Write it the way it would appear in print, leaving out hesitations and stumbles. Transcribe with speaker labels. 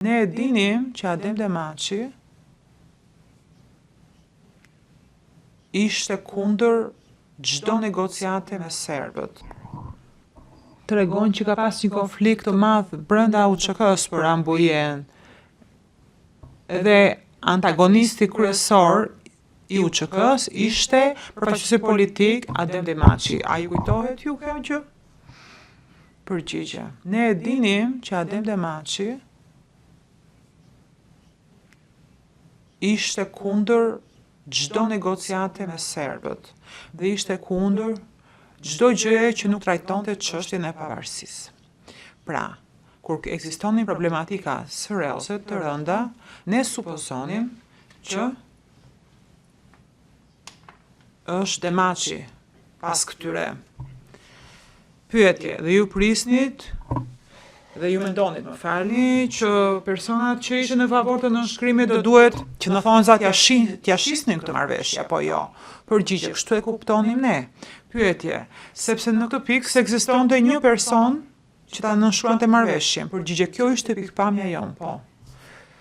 Speaker 1: Ne e dinim që Adem Demaçi ishte kundër çdo negociate me serbët. Tregon që ka pas një konflikt të madh brenda UÇK-s për Ambujen. Edhe antagonisti kryesor i UÇK-s ishte përfaqësuesi politik Adem Demaçi. A ju kujtohet ju kjo gjë? Përgjigje. Ne e dinim që Adem Demaçi ishte kundër çdo negociate me serbët dhe ishte kundër çdo gjëje që nuk trajtonte çështjen e pavarësisë. Pra, kur ekzistonin problematika serioze të rënda, ne supozonim që është Demaçi pas këtyre pyetje dhe ju prisnit dhe ju mendonit, më falni, që personat që ishin në favor të nënshkrimit do duhet që në thonë t'ja shisnin këtë marrëveshje, apo jo? Përgjigje, kështu e kuptonim ne. Pyetje, sepse në këtë pikë s'ekzistonte një person që ta nënshkruante marrëveshjen. Përgjigje, kjo ishte pikpamja jonë, po.